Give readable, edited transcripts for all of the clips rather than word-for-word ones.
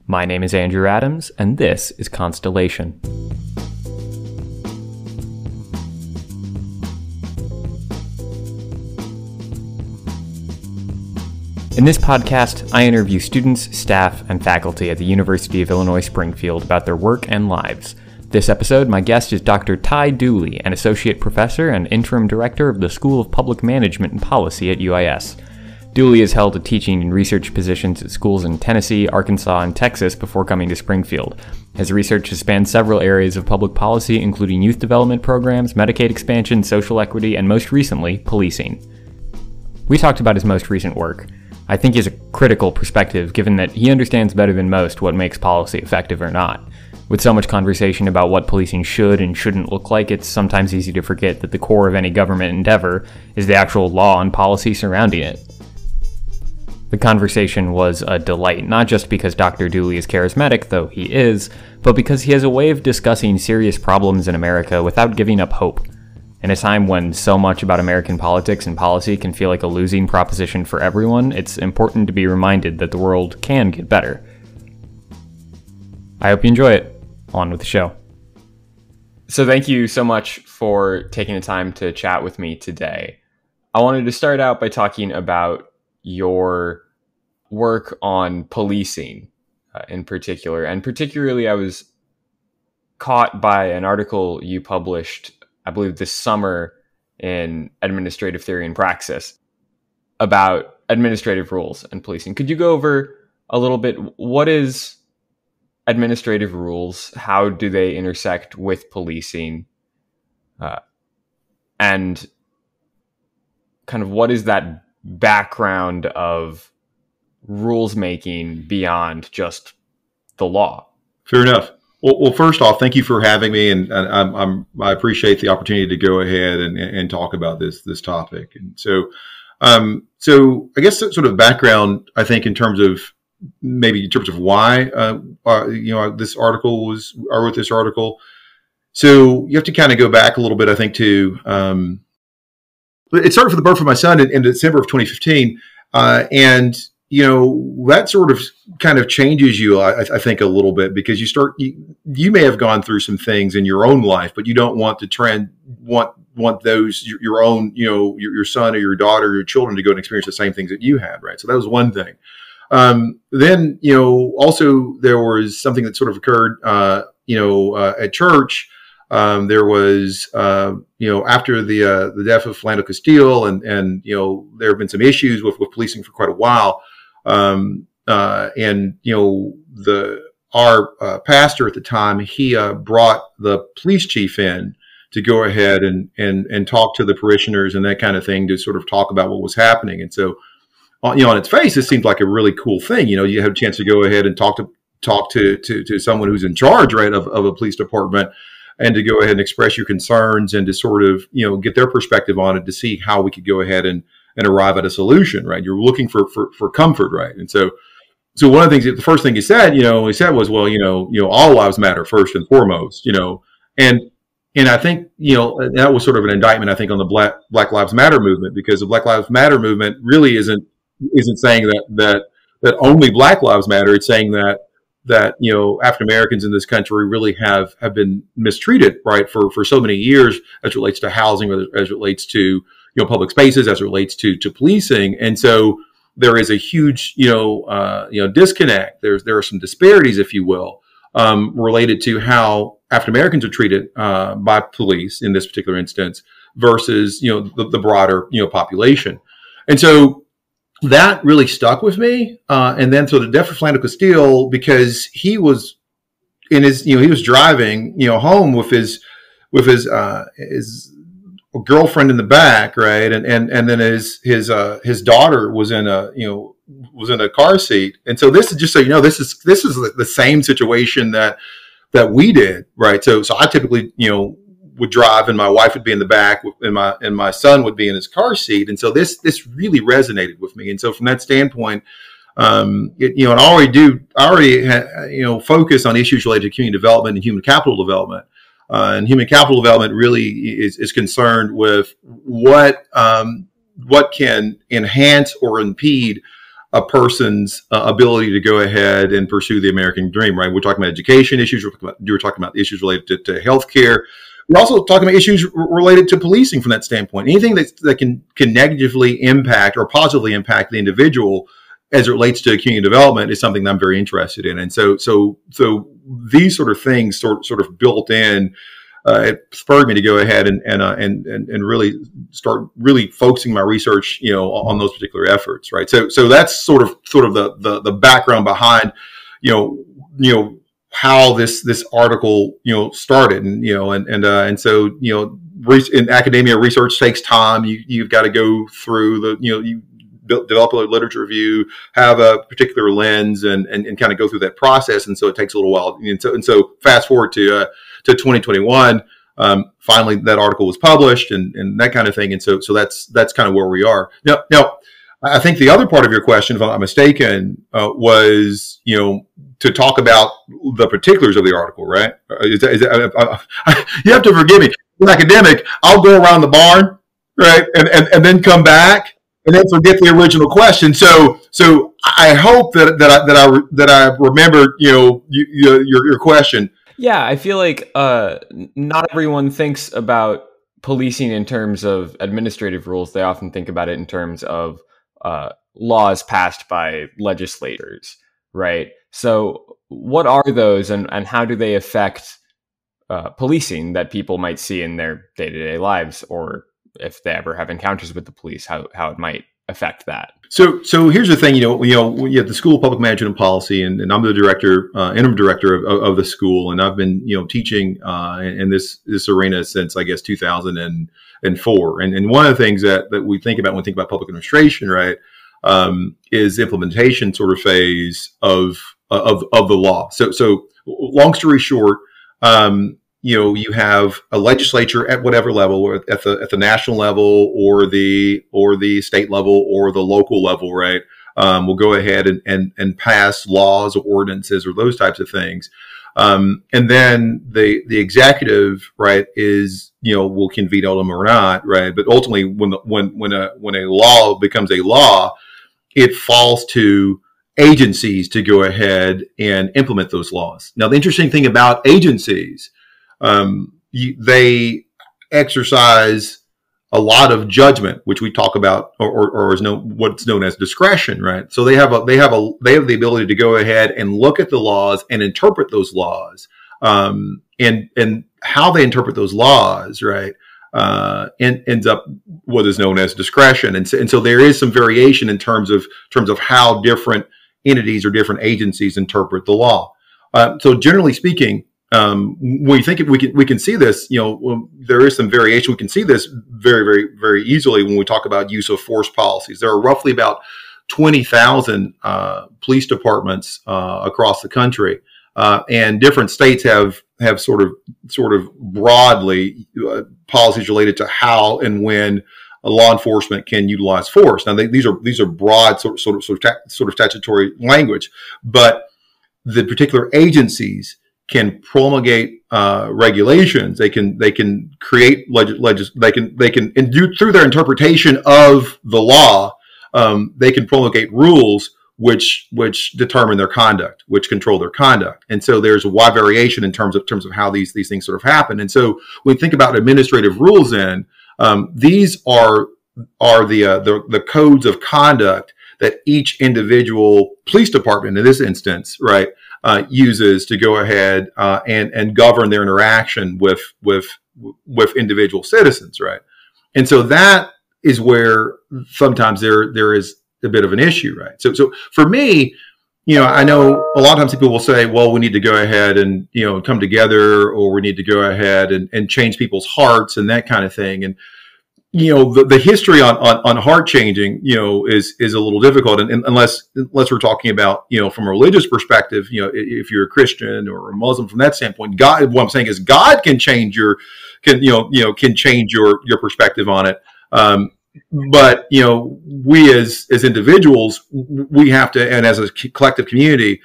My name is Andrew Adams, and this is Constellation. In this podcast, I interview students, staff, and faculty at the University of Illinois Springfield about their work and lives. This episode, my guest is Dr. Dooley, an Associate Professor and Interim Director of the School of Public Management and Policy at UIS. Dooley has held teaching and research positions at schools in Tennessee, Arkansas, and Texas before coming to Springfield. His research has spanned several areas of public policy, including youth development programs, Medicaid expansion, social equity, and most recently, policing. We talked about his most recent work. I think he has a critical perspective, given that he understands better than most what makes policy effective or not. With so much conversation about what policing should and shouldn't look like, it's sometimes easy to forget that the core of any government endeavor is the actual law and policy surrounding it. The conversation was a delight, not just because Dr. Dooley is charismatic, though he is, but because he has a way of discussing serious problems in America without giving up hope. In a time when so much about American politics and policy can feel like a losing proposition for everyone, it's important to be reminded that the world can get better. I hope you enjoy it. On with the show. So thank you so much for taking the time to chat with me today. I wanted to start out by talking about your work on policing in particular. And particularly, I was caught by an article you published, I believe this summer, in Administrative Theory and Praxis about administrative rules and policing. Could you go over a little bit, what is administrative rules? How do they intersect with policing? And kind of what is that background of rules making beyond just the law? Fair enough. Well, first off, thank you for having me, and I appreciate the opportunity to go ahead and talk about this topic. And so I guess sort of background, I think, in terms of why I wrote this article. So you have to kind of go back a little bit, I think, to it started for the birth of my son in December of 2015, and that sort of kind of changes you, I think, a little bit, because you may have gone through some things in your own life, but you don't want to want those your own your son or your daughter or your children to go and experience the same things that you had, right? So that was one thing. Then, also there was something that sort of occurred, at church. There was, after the death of Philando Castile, and there have been some issues with policing for quite a while. Our pastor at the time, he brought the police chief in to go ahead and talk to the parishioners and that kind of thing, to sort of talk about what was happening. And so, on its face, this seems like a really cool thing. You have a chance to go ahead and talk to someone who's in charge, right, of a police department, and to go ahead and express your concerns and to sort of, get their perspective on it, to see how we could go ahead and arrive at a solution, right? You're looking for comfort, right? And so one of the things, the first thing he said was, well, all lives matter first and foremost, and I think, that was sort of an indictment, I think, on the Black Lives Matter movement, because the Black Lives Matter movement really isn't saying that only Black lives matter. It's saying that African Americans in this country really have been mistreated, right, for so many years, as it relates to housing, as it relates to public spaces, as it relates to policing. And so there is a huge disconnect. There are some disparities, if you will, related to how African Americans are treated by police in this particular instance versus the broader population. And so that really stuck with me. And then so the death of Philando Castile, because he was in his, he was driving, home with his girlfriend in the back, right? And then his daughter was in a car seat. And so this is just so this is the same situation that we did, right? So I typically, would drive, and my wife would be in the back, and my son would be in his car seat. And so this really resonated with me. And so from that standpoint, and I already focus on issues related to community development and human capital development. And human capital development really is concerned with what can enhance or impede a person's ability to go ahead and pursue the American dream, right? We're talking about education issues. We're talking about issues related to healthcare. We're also talking about issues related to policing from that standpoint. Anything that can negatively impact or positively impact the individual as it relates to community development is something that I'm very interested in. And so these sort of things sort of built in. It spurred me to go ahead and really start really focusing my research, on those particular efforts, right? So that's sort of the background behind, how this article, started, and so in academia, research takes time. You've got to go through you develop a literature review, have a particular lens, and kind of go through that process. And so it takes a little while. And so fast forward to 2021, finally that article was published and that kind of thing. And so that's kind of where we are now. I think the other part of your question, if I'm not mistaken, was, to talk about the particulars of the article, right? You have to forgive me. As an academic, I'll go around the barn, right, and then come back and then forget the original question. So I hope that I remembered, your question. Yeah, I feel like not everyone thinks about policing in terms of administrative rules. They often think about it in terms of laws passed by legislators, right? So what are those and how do they affect policing that people might see in their day-to-day lives, or if they ever have encounters with the police, how it might affect that? So here's the thing, we have the School of Public Management and Policy, and I'm the director, interim director of the school, and I've been, teaching in this arena since, I guess, 2004. And one of the things that we think about when we think about public administration, right, is the implementation sort of phase of the law. So long story short, you have a legislature at whatever level, or at the national level, or the state level, or the local level, right? Will go ahead and pass laws or ordinances or those types of things, and then the executive, right, will can veto them or not, right? But ultimately, when a law becomes a law, it falls to agencies to go ahead and implement those laws. Now, the interesting thing about agencies, they exercise a lot of judgment, which we talk about, or is what's known as discretion, right? So they have the ability to go ahead and look at the laws and interpret those laws, and how they interpret those laws, right, ends up what is known as discretion, and so there is some variation in terms of how different entities or different agencies interpret the law. So generally speaking, when we think we can see this, there is some variation. We can see this very, very, very easily when we talk about use of force policies. There are roughly about 20,000 police departments across the country, and different states have sort of broadly policies related to how and when law enforcement can utilize force. Now, these are broad sort of statutory language, but the particular agencies can promulgate regulations. They can create they can through their interpretation of the law, they can promulgate rules which determine their conduct, which control their conduct. And so there's a wide variation in terms of how these things sort of happen. And so when we think about administrative rules, then these are the codes of conduct that each individual police department, in this instance, right, uses to go ahead and govern their interaction with individual citizens, right? And so that is where sometimes there is a bit of an issue, right? So for me, I know a lot of times people will say, well, we need to go ahead and come together, or we need to go ahead and change people's hearts and that kind of thing. And the history on heart changing, is a little difficult, and unless we're talking about, from a religious perspective, if you're a Christian or a Muslim, from that standpoint, God, what I'm saying is God can change can change your perspective on it. But we as individuals, we have to, and as a collective community,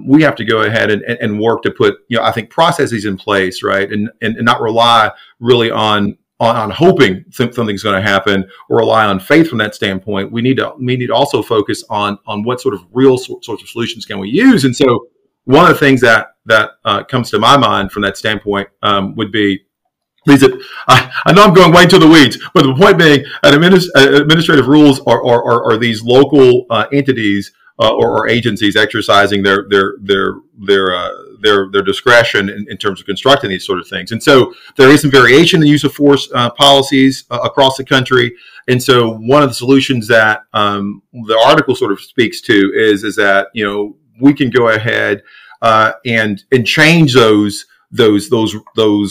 we have to go ahead and work to put, I think, processes in place, right, and not rely really on on hoping something's going to happen or rely on faith from that standpoint. We need to also focus on what sort of real sorts of solutions can we use. And so one of the things that comes to my mind from that standpoint would be these. I know I'm going way into the weeds, but the point being, administrative rules are these local entities or agencies exercising their discretion in terms of constructing these sort of things. And so there is some variation in the use of force policies across the country. And so one of the solutions that the article sort of speaks to is that, we can go ahead and change those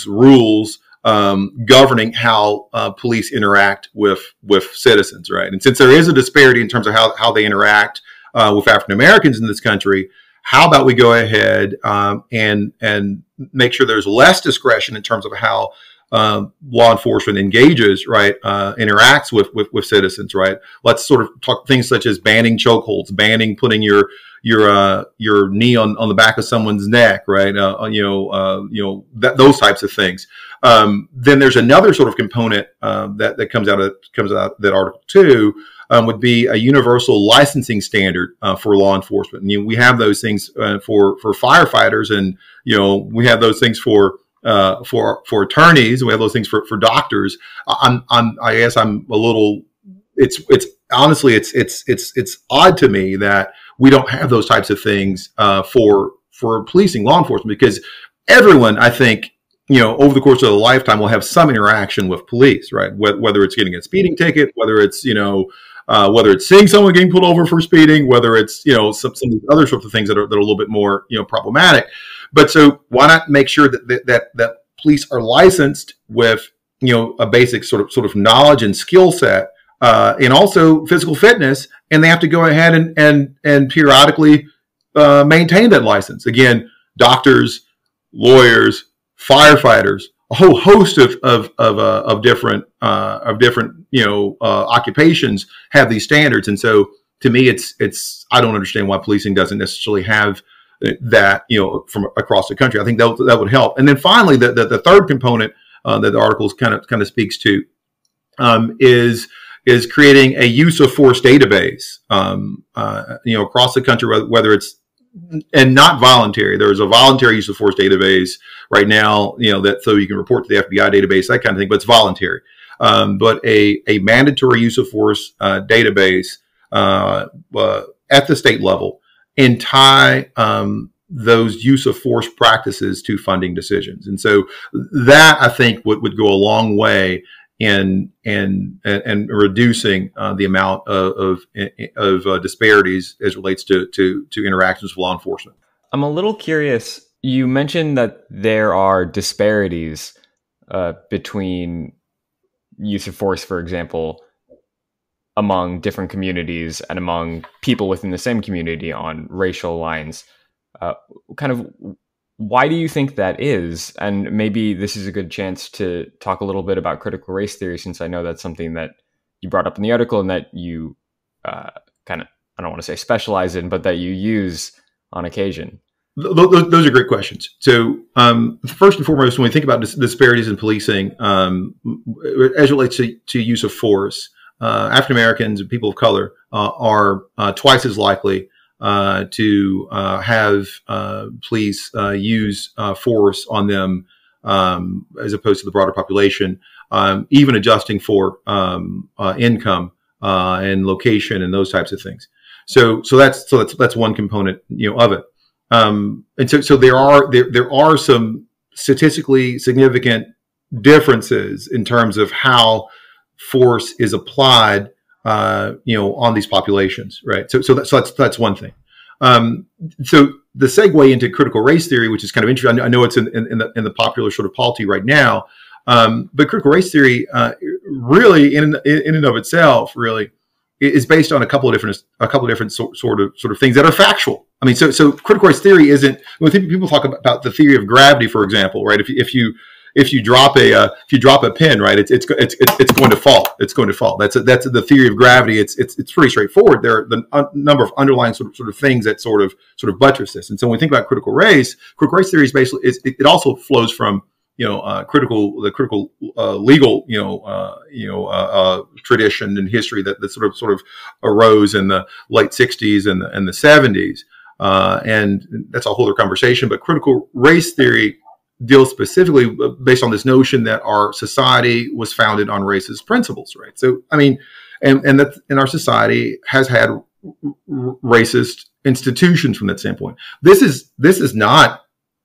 rules governing how police interact with citizens, right? And since there is a disparity in terms of how they interact with African Americans in this country, how about we go ahead and make sure there's less discretion in terms of how law enforcement engages, right? Interacts with citizens, right? Let's sort of talk things such as banning chokeholds, banning putting your knee on the back of someone's neck, right? Those types of things. Then there's another sort of component that comes out that Article 2. Would be a universal licensing standard for law enforcement. And, we have those things for firefighters, and we have those things for attorneys. We have those things for doctors. I guess I'm a little. It's honestly it's odd to me that we don't have those types of things for policing, law enforcement, because everyone, I think, over the course of a lifetime will have some interaction with police, right? Whether it's getting a speeding ticket, whether it's seeing someone getting pulled over for speeding, whether it's some of these other sorts of things that are a little bit more problematic. But so why not make sure that police are licensed with a basic sort of knowledge and skill set, and also physical fitness, and they have to go ahead and periodically maintain that license. Again, doctors, lawyers, firefighters, a whole host of different occupations have these standards. And so to me, it's I don't understand why policing doesn't necessarily have that from across the country. I think that would help. And then finally, the third component that the article kind of speaks to is creating a use of force database across the country, whether it's and not voluntary. There's a voluntary use of force database right now, that so you can report to the FBI database, that kind of thing, but it's voluntary. But a mandatory use of force database at the state level, and tie those use of force practices to funding decisions. And so that, I think, would go a long way in reducing the amount of disparities as it relates to interactions with law enforcement. I'm a little curious. You mentioned that there are disparities between use of force, for example, among different communities and among people within the same community on racial lines. Kind of, why do you think that is? And maybe this is a good chance to talk a little bit about critical race theory, since I know that's something that you brought up in the article and that you kind of, I don't want to say specialize in, but that you use on occasion. Those are great questions. So first and foremost, when we think about disparities in policing, as it relates to use of force, African Americans and people of color are twice as likely to have police use force on them as opposed to the broader population, even adjusting for income and location and those types of things. So that's one component of it. And so there are some statistically significant differences in terms of how force is applied, on these populations, right? So that's one thing. So the segue into critical race theory, which is kind of interesting. I know it's in the popular sort of polity right now, but critical race theory really, in and of itself, really is based on a couple of different sort of things that are factual. I mean, so critical race theory isn't, when people talk about the theory of gravity, for example, right? If you drop a pin, right, it's going to fall. It's going to fall. That's the theory of gravity. It's pretty straightforward. There are the number of underlying sort of things that sort of buttress this. And so when we think about critical race theory is basically it also flows from critical legal tradition and history that sort of arose in the late 60s and the 70s, and that's a whole other conversation. But critical race theory deals specifically based on this notion that our society was founded on racist principles, right? So I mean, and that in our society has had racist institutions from that standpoint. This is not,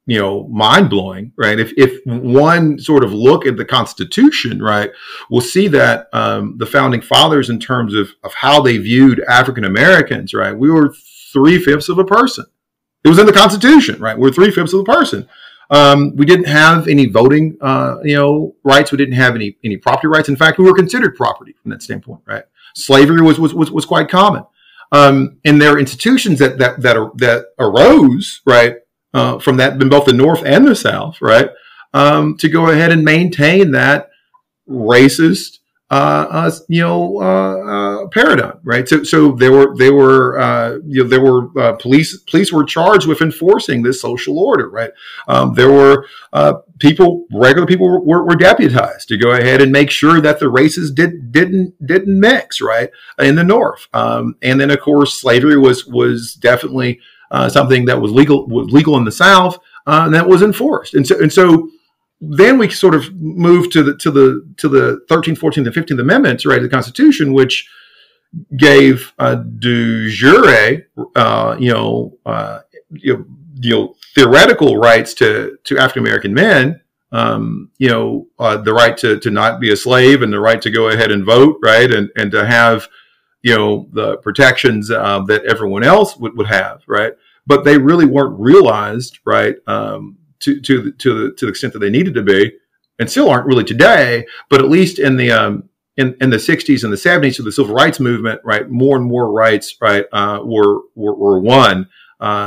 mind blowing, right? If one sort of look at the Constitution, right, we'll see that the founding fathers, in terms of how they viewed African Americans, right, we were 3/5 of a person. It was in the Constitution, right? We're 3/5 of a person. We didn't have any voting, rights. We didn't have any property rights. In fact, we were considered property from that standpoint, right? Slavery was quite common. And there are institutions that arose, right, from that in both the North and the South, right, to go ahead and maintain that racist, paradigm, right? So there were police were charged with enforcing this social order, right? There were regular people were deputized to go ahead and make sure that the races didn't mix, right, in the North. And then of course slavery was definitely something that was legal in the South, and that was enforced. And so then we sort of moved to the 13th, 14th, and 15th Amendments, right, to the Constitution, which gave de jure, theoretical rights to African American men, the right to not be a slave, and the right to go ahead and vote, right, and to have the protections that everyone else would have, right. But they really weren't realized, right, to the extent that they needed to be, and still aren't really today. But at least in the 60s and the 70s of the civil rights movement, right, more and more rights, right, were won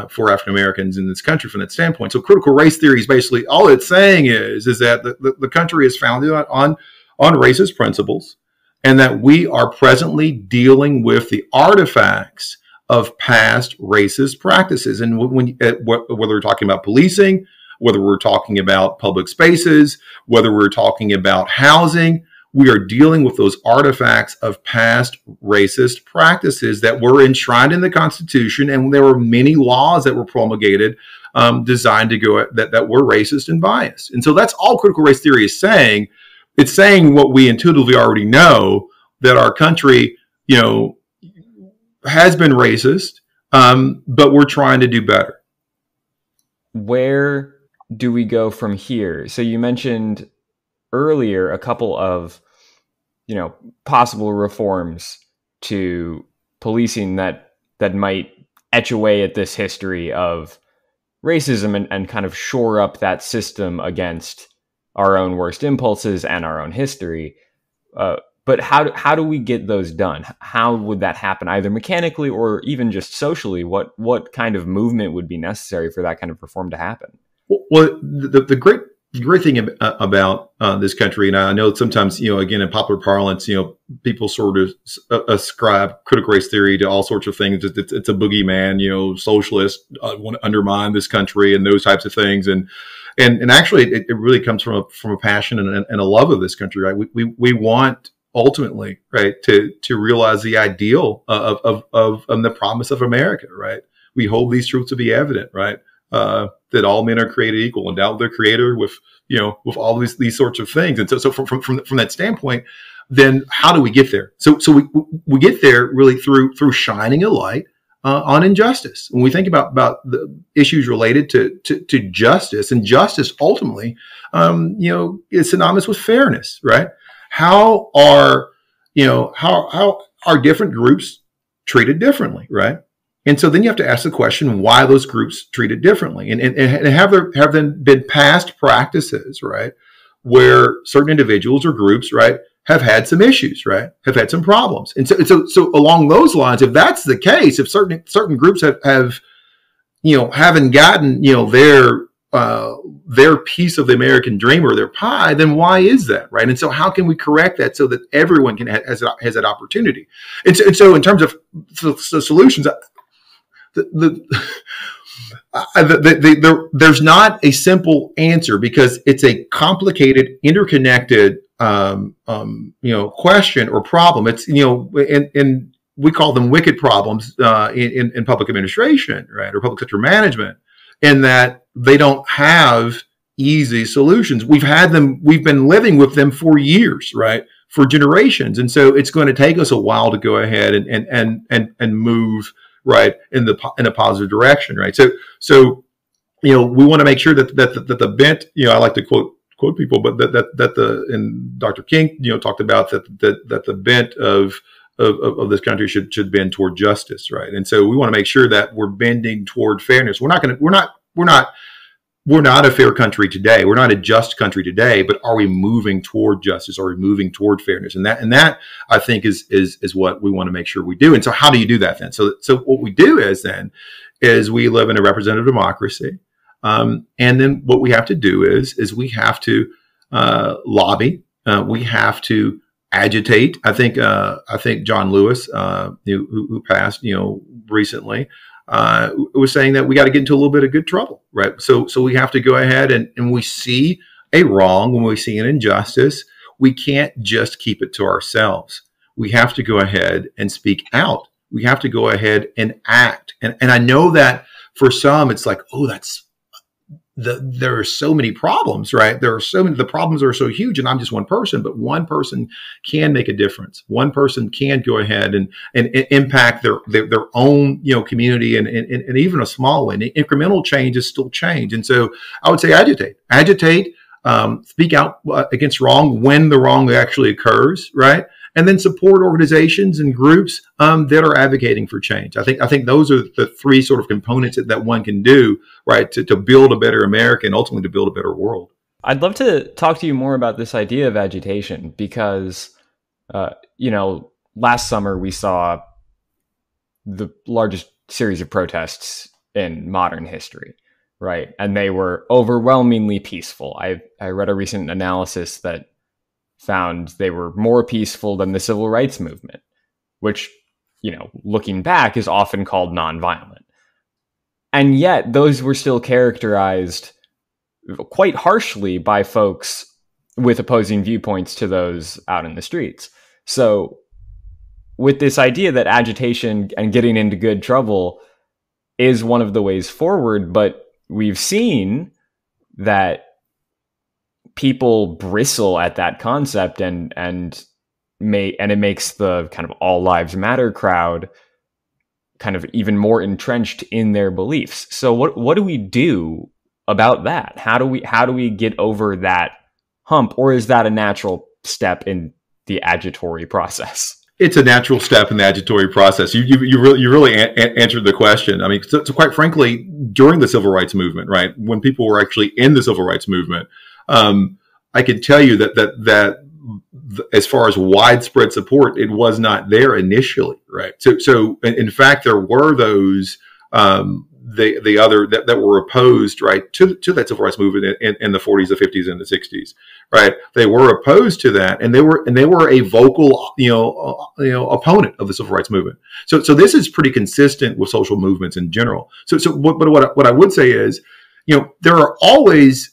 for African Americans in this country from that standpoint. So critical race theory is basically, all it's saying is that the country is founded on racist principles, and that we are presently dealing with the artifacts of past racist practices. And whether we're talking about policing, whether we're talking about public spaces, whether we're talking about housing, we are dealing with those artifacts of past racist practices that were enshrined in the Constitution. And there were many laws that were promulgated designed to go that were racist and biased. And so that's all critical race theory is saying. It's saying what we intuitively already know, that our country, has been racist, but we're trying to do better. Where do we go from here? So you mentioned earlier a couple of, possible reforms to policing that might etch away at this history of racism and kind of shore up that system against our own worst impulses and our own history. But how do we get those done? How would that happen, either mechanically or even just socially? What kind of movement would be necessary for that kind of reform to happen? Well, the great thing about this country, and I know sometimes, again, in popular parlance, people sort of ascribe critical race theory to all sorts of things. It's a boogeyman, socialists want to undermine this country and those types of things. And actually, it really comes from a passion and a love of this country, right? We want ultimately, right, to realize the ideal of the promise of America, right? We hold these truths to be evident, right? That all men are created equal, endowed with their creator, with all these sorts of things. And so from that standpoint, then how do we get there? So we get there really through shining a light on injustice. When we think about the issues related to justice, and justice ultimately, is synonymous with fairness, right? How are different groups treated differently, right? And so then you have to ask the question, why those groups treated differently, and have there been past practices, right, where certain individuals or groups, right, have had some issues, right, have had some problems, and so along those lines, if that's the case, if certain groups haven't gotten their piece of the American dream or their pie, then why is that, right? And so how can we correct that so that everyone has that opportunity? And so in terms of the solutions, there's not a simple answer because it's a complicated, interconnected, question or problem. It's, and we call them wicked problems in public administration, right, or public sector management, in that they don't have easy solutions. We've been living with them for years, right, for generations, and so it's going to take us a while to go ahead and move right in a positive direction, right. So we want to make sure that the bent, I like to quote people, but and Dr. King, talked about that the bent of this country should bend toward justice, right? And so we want to make sure that we're bending toward fairness. We're not a fair country today. We're not a just country today, but are we moving toward justice? Are we moving toward fairness? And that I think is what we want to make sure we do. And so how do you do that then? So what we do is we live in a representative democracy. And then what we have to do is we have to lobby. We have to agitate. I think John Lewis, who passed, recently, was saying that we got to get into a little bit of good trouble, right? So we have to go ahead and we see a wrong, when we see an injustice, we can't just keep it to ourselves. We have to go ahead and speak out. We have to go ahead and act. And I know that for some, it's like, oh, there are so many problems, right? The problems are so huge, and I'm just one person, but one person can make a difference. One person can go ahead and impact their own, community and even a small one. Incremental change is still change. And so I would say agitate, speak out against wrong when the wrong actually occurs, right? And then support organizations and groups that are advocating for change. I think those are the three sort of components that one can do, right, to build a better America and ultimately to build a better world. I'd love to talk to you more about this idea of agitation because, last summer we saw the largest series of protests in modern history, right? And they were overwhelmingly peaceful. I read a recent analysis that found they were more peaceful than the civil rights movement, which, looking back is often called nonviolent. And yet those were still characterized quite harshly by folks with opposing viewpoints to those out in the streets. So with this idea that agitation and getting into good trouble is one of the ways forward, but we've seen that people bristle at that concept and it makes the kind of all lives matter crowd kind of even more entrenched in their beliefs. So what do we do about that? How do we get over that hump, or is that a natural step in the agitory process? It's a natural step in the agitory process. You really answered the question. I mean, so quite frankly, during the civil rights movement, right, when people were actually in the civil rights movement, I can tell you that as far as widespread support, it was not there initially, right? So in fact, there were those that were opposed, right, to that civil rights movement in the 40s, the 50s, and the 60s, right? They were opposed to that, and they were a vocal, opponent of the civil rights movement. So this is pretty consistent with social movements in general. What I would say is, there are always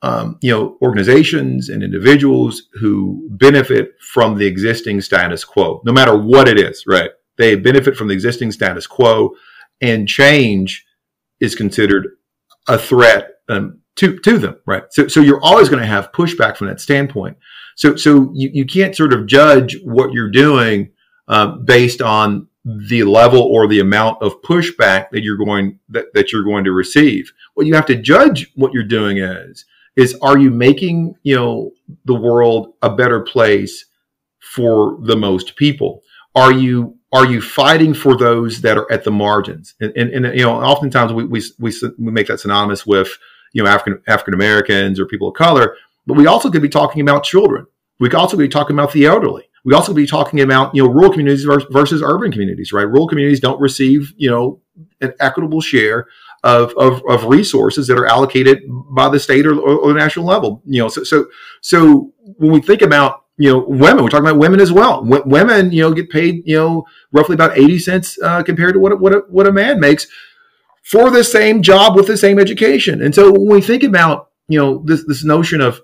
organizations and individuals who benefit from the existing status quo, no matter what it is, right? They benefit from the existing status quo, and change is considered a threat to them, right? So you're always going to have pushback from that standpoint. So you can't sort of judge what you're doing based on the level or the amount of pushback that you're going to receive. What you have to judge what you're doing is are you making, the world a better place for the most people? Are you fighting for those that are at the margins? And oftentimes we make that synonymous with, African Americans or people of color, but we also could be talking about children. We could also be talking about the elderly. We also be talking about, rural communities versus urban communities, right? Rural communities don't receive, an equitable share of resources that are allocated by the state or the national level. So when we think about, women, we're talking about women as well. Women, get paid, roughly about 80 cents compared to what a man makes. for the same job with the same education. And so when we think about, this notion of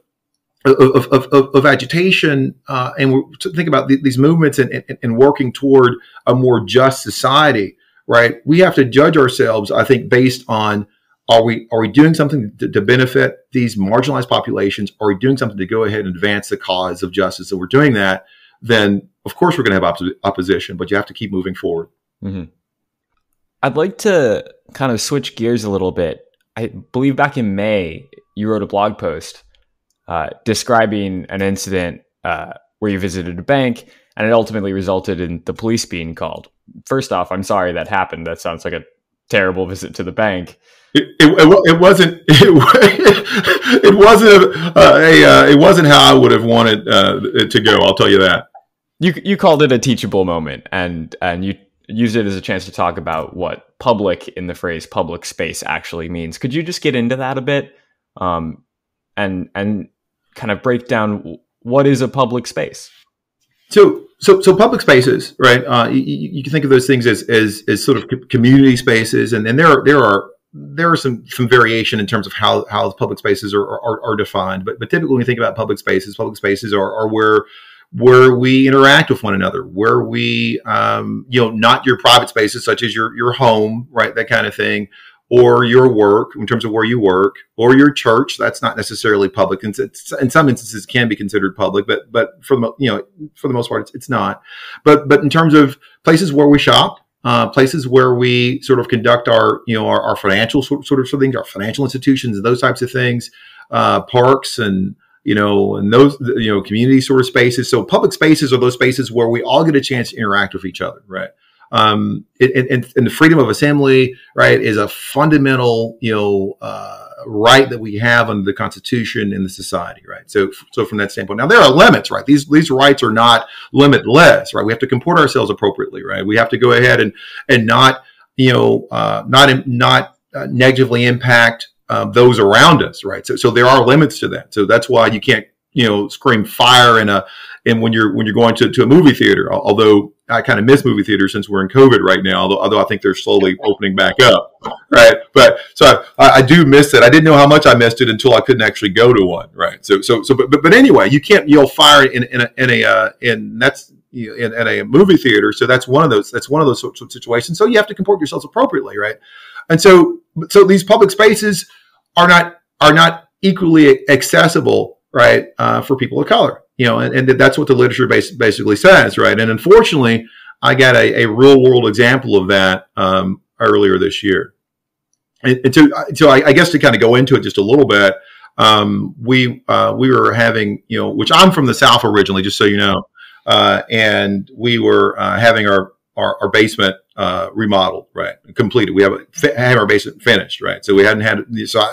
agitation, and we think about these movements and working toward a more just society, right? We have to judge ourselves, I think, based on, are we doing something to benefit these marginalized populations? Are we doing something to go ahead and advance the cause of justice? If we're doing that, then of course we're going to have opposition, but you have to keep moving forward. Mm-hmm. I'd like to kind of switch gears a little bit. I believe back in May, you wrote a blog post describing an incident where you visited a bank, and it ultimately resulted in the police being called. First off, I'm sorry that happened. That sounds like a terrible visit to the bank. It wasn't. It wasn't how I would have wanted it to go. I'll tell you that. You called it a teachable moment, and you used it as a chance to talk about what public in the phrase public space actually means. Could you just get into that a bit, and kind of break down what is a public space? So public spaces, right? You can think of those things as sort of community spaces, and there are some variation in terms of how public spaces are defined. But typically, when we think about public spaces are where we interact with one another, where we, not your private spaces such as your home, right? That kind of thing, or your work in terms of where you work, or your church. That's not necessarily public. In some instances can be considered public, but for the most part, it's not. But in terms of places where we shop, places where we sort of conduct our financial sort of things, our financial institutions and those types of things, parks and those, community sort of spaces. So public spaces are those spaces where we all get a chance to interact with each other, right? And the freedom of assembly, right, is a fundamental, right that we have under the Constitution in the society, right? So from that standpoint, now there are limits, right? These rights are not limitless, right? We have to comport ourselves appropriately, right? We have to go ahead and not negatively impact those around us, right? So there are limits to that. So that's why you can't, scream fire and when you're going to a movie theater. Although I kind of miss movie theaters since we're in COVID right now. Although I think they're slowly opening back up, right? But so I do miss it. I didn't know how much I missed it until I couldn't actually go to one, right? But anyway, you can't yell fire in a movie theater. So that's one of those sorts of situations. So you have to comport yourselves appropriately, right? And so these public spaces are not equally accessible, right, for people of color, and that's what the literature basically says, right? And unfortunately, I got a real world example of that earlier this year. And so I guess to kind of go into it just a little bit, we were having, which I'm from the South originally, just so you know, and we were having our basement remodeled, right, completed. We have our basement finished, right? So we hadn't had,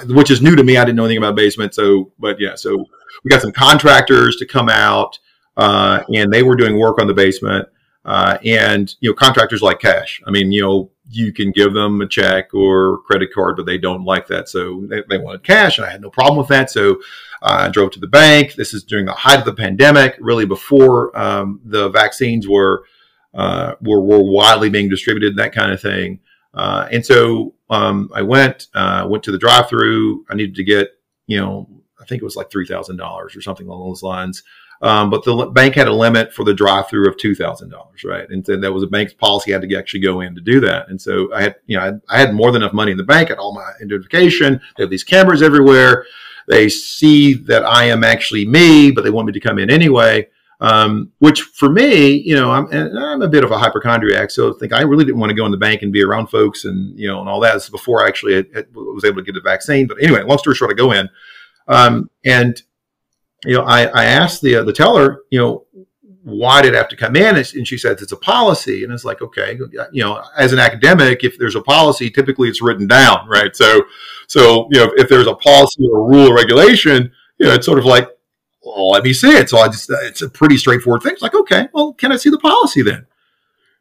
which is new to me. I didn't know anything about basement, so we got some contractors to come out, and they were doing work on the basement. And contractors like cash. I mean, you can give them a check or credit card, but they don't like that, so they wanted cash, and I had no problem with that. So I drove to the bank. This is during the height of the pandemic, really before the vaccines were widely being distributed, that kind of thing. And so I went to the drive-through. I needed to get, I think it was like $3,000 or something along those lines. But the bank had a limit for the drive-through of $2,000, right? And so that was a bank's policy. I had to actually go in to do that. And so I had more than enough money in the bank. I had all my identification. They have these cameras everywhere. They see that I am actually me, but they want me to come in anyway. Which for me, I'm a bit of a hypochondriac, so I think I really didn't want to go in the bank and be around folks and and all that. This is before I actually was able to get the vaccine. But anyway, long story short, I go in, and I asked the teller, why did I have to come in? And she said, it's a policy. And it's like, okay, as an academic, if there's a policy, typically it's written down, right? So if there's a policy or a rule or regulation, it's sort of like, well, let me see it. So it's a pretty straightforward thing. It's like, okay, well, can I see the policy then?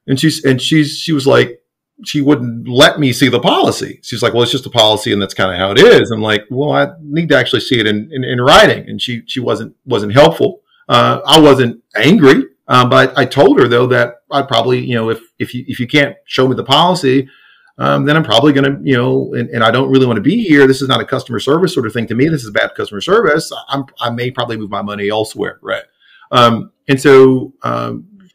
And she was like, she wouldn't let me see the policy. She's like, well, it's just a policy and that's kind of how it is. I'm like, well, I need to actually see it in writing. And she wasn't helpful. I wasn't angry, but I told her though that I'd probably, if you can't show me the policy, then I'm probably going to, and I don't really want to be here. This is not a customer service sort of thing to me. This is bad customer service. I may probably move my money elsewhere. Right. And so,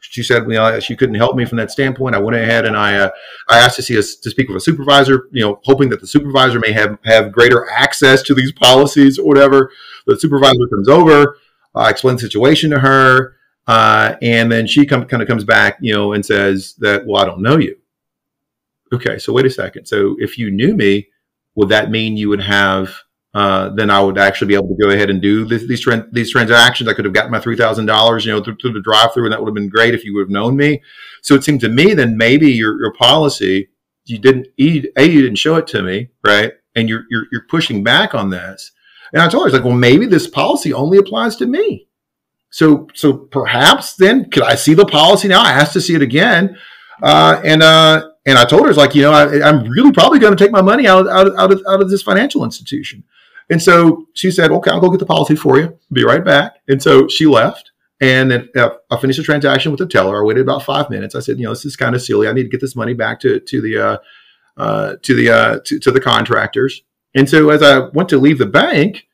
she said, she couldn't help me from that standpoint. I went ahead and I asked to speak with a supervisor, hoping that the supervisor may have greater access to these policies or whatever. The supervisor comes over, I explain the situation to her, and then she kind of comes back, and says that, well, I don't know you. Okay, so wait a second. So if you knew me, would that mean you would have? Then I would actually be able to go ahead and do these transactions. I could have gotten my $3,000, through the drive-through, and that would have been great if you would have known me. So it seemed to me then maybe your policy, you didn't show it to me, right? And you're pushing back on this. And I told her, I was like, well, maybe this policy only applies to me. So perhaps then could I see the policy now? I asked to see it again, and I told her, it's like, I'm really probably going to take my money out of this financial institution. And so she said, okay, I'll go get the policy for you. Be right back. And so she left, and then I finished the transaction with the teller. I waited about 5 minutes. I said, this is kind of silly. I need to get this money back to the contractors. And so as I went to leave the bank,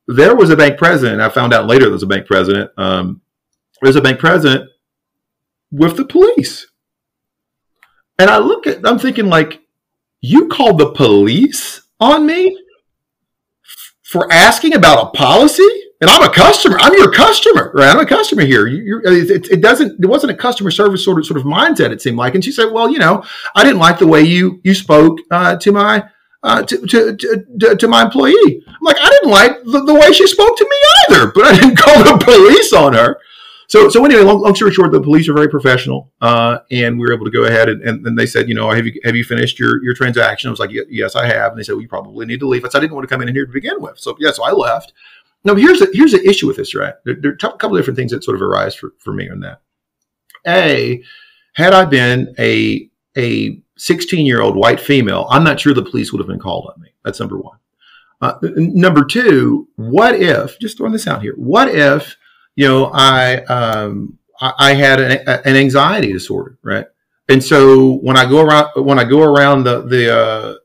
there was a bank president. I found out later there was a bank president. There's a bank president with the police. And I'm thinking, like, you called the police on me for asking about a policy? And I'm a customer. I'm your customer, right? I'm a customer here. It wasn't a customer service sort of mindset, it seemed like. And she said, well, I didn't like the way you spoke to my employee. I'm like, I didn't like the way she spoke to me either, but I didn't call the police on her. So anyway, long story short, the police are very professional, and we were able to go ahead and they said, have you finished your transaction? I was like, yes, I have. And they said, well, you probably need to leave. I said, I didn't want to come in here to begin with. So I left. Now here's the issue with this, right? There are a couple of different things that sort of arise for me on that. Had I been a 16-year-old white female, I'm not sure the police would have been called on me. That's number one. Number two, what if, just throwing this out here, what if, I had an anxiety disorder, right? And so when I go around the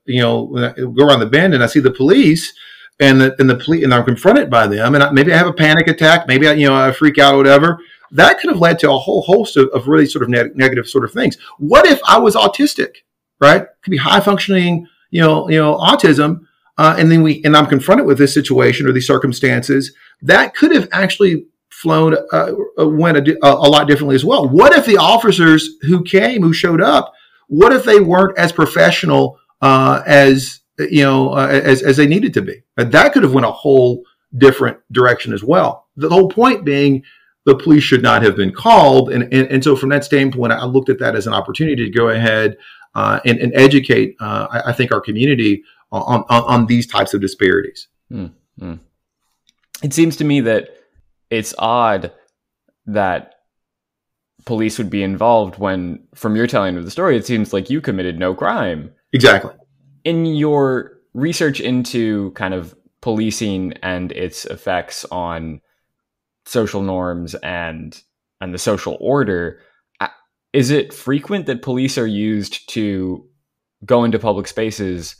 bend and I see the police and the police, and I'm confronted by them, and maybe I have a panic attack, maybe I freak out or whatever, that could have led to a whole host of really sort of negative sort of things. What if I was autistic, right? It could be high functioning, autism. And I'm confronted with this situation or these circumstances that could have actually went a lot differently as well. What if the officers who showed up, what if they weren't as professional as they needed to be? That could have went a whole different direction as well. The whole point being, the police should not have been called. And so from that standpoint, I looked at that as an opportunity to go ahead and educate, I think, our community on these types of disparities. Mm-hmm. It seems to me that it's odd that police would be involved when, from your telling of the story, it seems like you committed no crime. Exactly. In your research into kind of policing and its effects on social norms and the social order, is it frequent that police are used to go into public spaces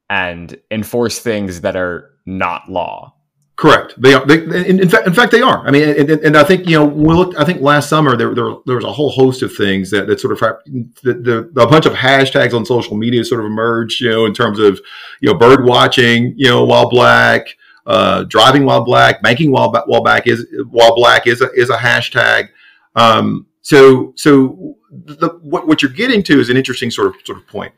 and enforce things that are not law? Correct. They are. In fact, they are. I mean, and I think I think last summer there was a whole host of things that sort of a bunch of hashtags on social media sort of emerged. In terms of bird watching, while black, driving while black, banking while black is a hashtag. So what you're getting to is an interesting sort of point.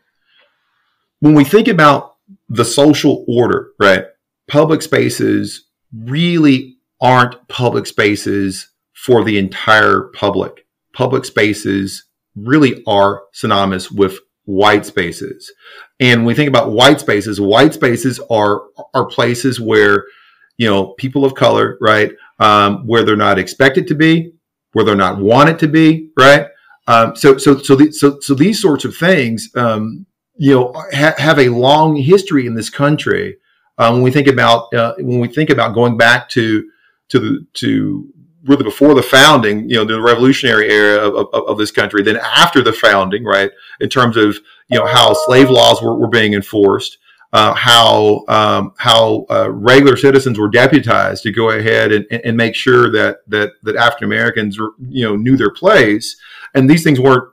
When we think about the social order, right? Public spaces really aren't public spaces for the entire public. Public spaces really are synonymous with white spaces. And when we think about white spaces are places where, people of color, right, where they're not expected to be, where they're not wanted to be, right? So these sorts of things, have a long history in this country. When we think about going back to really before the founding, the revolutionary era of this country, then after the founding, right, in terms of, how slave laws were being enforced, how regular citizens were deputized to go ahead and make sure that African Americans knew their place, and these things weren't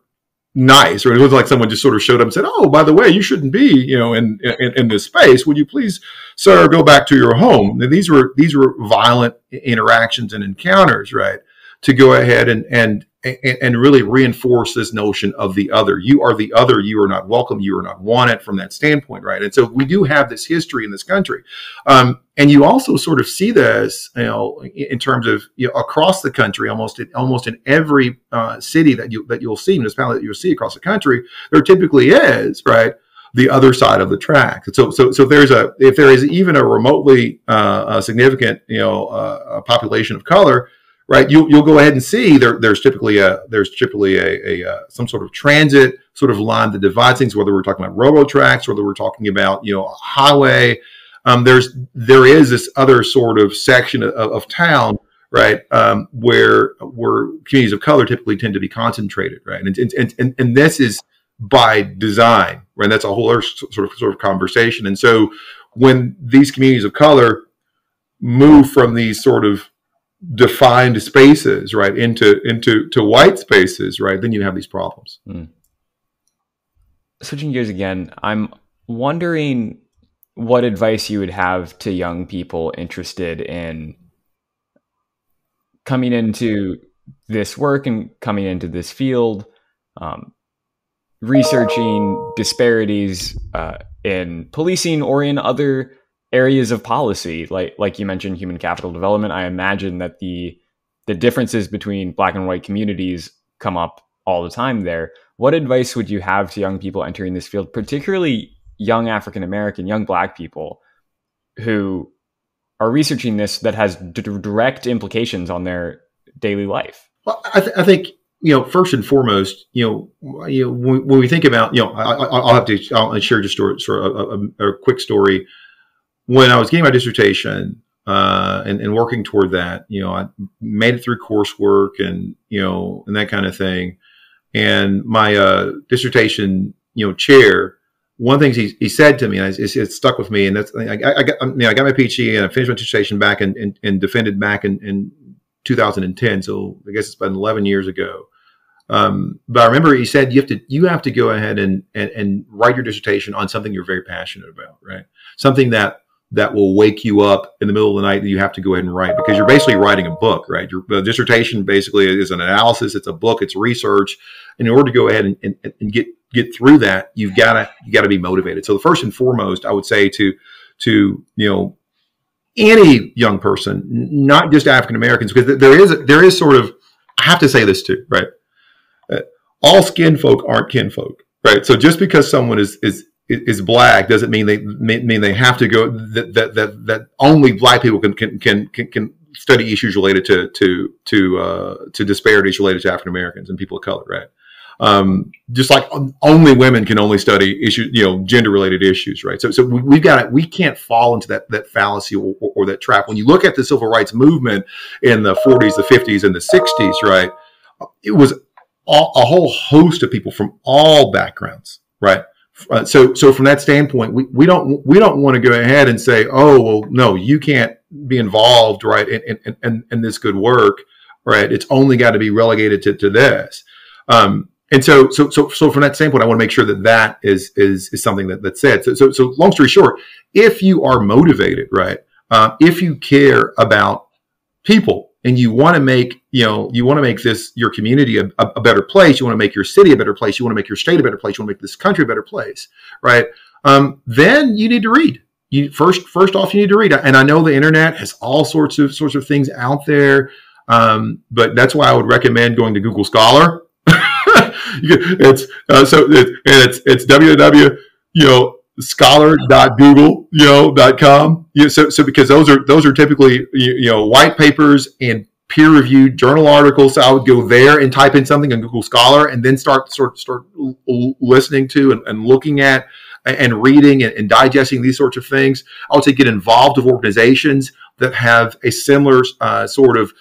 nice, or it wasn't like someone just sort of showed up and said, "Oh, by the way, you shouldn't be in this space. Would you please, sir, go back to your home?" And these were violent interactions and encounters, right, to go ahead and really reinforce this notion of the other. You are the other. You are not welcome. You are not wanted from that standpoint, right? And so we do have this history in this country, and you also sort of see this, in terms of across the country, almost in every city that you'll see, municipality that you'll see across the country, there typically is, right, the other side of the track. So if there is even a remotely significant population of color, right, you'll go ahead and see there's typically some sort of transit sort of line that divides things, whether we're talking about railroad tracks, whether we're talking about a highway. There is this other sort of section of town, right, where communities of color typically tend to be concentrated, right, and this is by design, right? That's a whole other sort of conversation. And so when these communities of color move from these sort of defined spaces, right, into white spaces, right, then you have these problems. Switching gears again, I'm wondering what advice you would have to young people interested in coming into this work and coming into this field, researching disparities in policing or in other areas of policy, like you mentioned, human capital development. I imagine that the differences between Black and white communities come up all the time there. What advice would you have to young people entering this field, particularly young African American, young Black people who are researching this that has direct implications on their daily life? Well, I think first and foremost, when we think about, I'll share just a quick story. When I was getting my dissertation and working toward that, I made it through coursework and that kind of thing. And my dissertation, chair, one of the things he said to me, and it stuck with me, and that's I got my PhD and I finished my dissertation back and defended back in 2010. So I guess it's been 11 years ago. But I remember he said you have to go ahead and write your dissertation on something you're very passionate about, right? Something that will wake you up in the middle of the night that you have to go ahead and write, because you're basically writing a book, right? Your dissertation basically is an analysis, it's a book, it's research. And in order to go ahead and get through that, you gotta be motivated. So the first and foremost, I would say to any young person, not just African Americans, because there is sort of, I have to say this too, right? All skin folk aren't kinfolk, right? So just because someone is Black doesn't mean they have to go that only Black people can study issues related to disparities related to African Americans and people of color, right? Just like only women can only study issues, gender related issues, right? So we can't fall into that fallacy or that trap. When you look at the civil rights movement in the 40s, the 50s, and the 60s, right, it was a whole host of people from all backgrounds, right? So from that standpoint, we don't want to go ahead and say, oh, well, no, you can't be involved, right, in this good work, right? It's only got to be relegated to this. And so from that standpoint, I want to make sure that is something that's said. So long story short, if you are motivated, right, if you care about people and you want to make this, your community a better place, you want to make your city a better place, you want to make your state a better place, you want to make this country a better place, right? Then you need to read. First off, you need to read. And I know the internet has all sorts of things out there, but that's why I would recommend going to Google Scholar. It's www, scholar.google.com. So because those are typically white papers and peer-reviewed journal articles. So I would go there and type in something on Google Scholar and then start listening to and looking at and reading and digesting these sorts of things. I would say get involved with organizations that have a similar sort of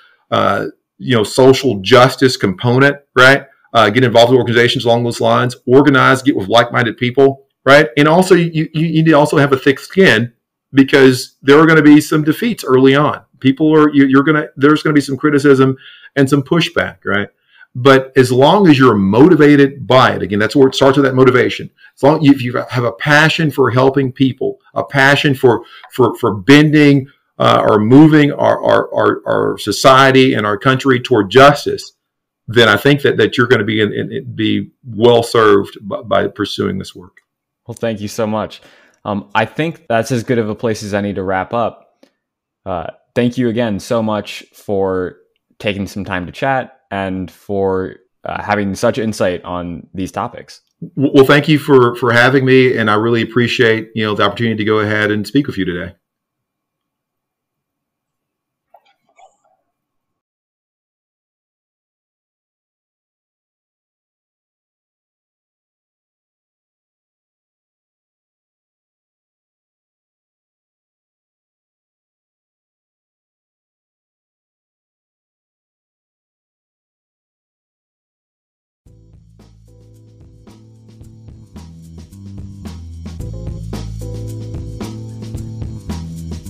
social justice component, right? Get involved with organizations along those lines, organize, get with like-minded people, right? And also you need to also have a thick skin, because there are going to be some defeats early on. There's going to be some criticism and some pushback, right? But as long as you're motivated by it, again, that's where it starts with that motivation. As long as you have a passion for helping people, a passion for bending or moving our society and our country toward justice, then I think that you're going to be well served by pursuing this work. Well, thank you so much. I think that's as good of a place as any to wrap up. Thank you again so much for taking some time to chat and for having such insight on these topics. Well, thank you for having me, and I really appreciate the opportunity to go ahead and speak with you today.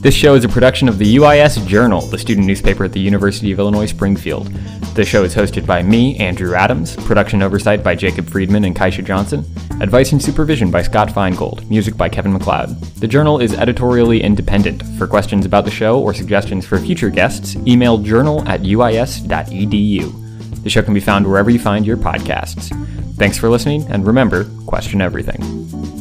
This show is a production of the UIS Journal, the student newspaper at the University of Illinois Springfield. The show is hosted by me, Andrew Adams, production oversight by Jacob Friedman and Kaisha Johnson, advice and supervision by Scott Feingold, music by Kevin MacLeod. The Journal is editorially independent. For questions about the show or suggestions for future guests, email journal@uis.edu. The show can be found wherever you find your podcasts. Thanks for listening, and remember, question everything.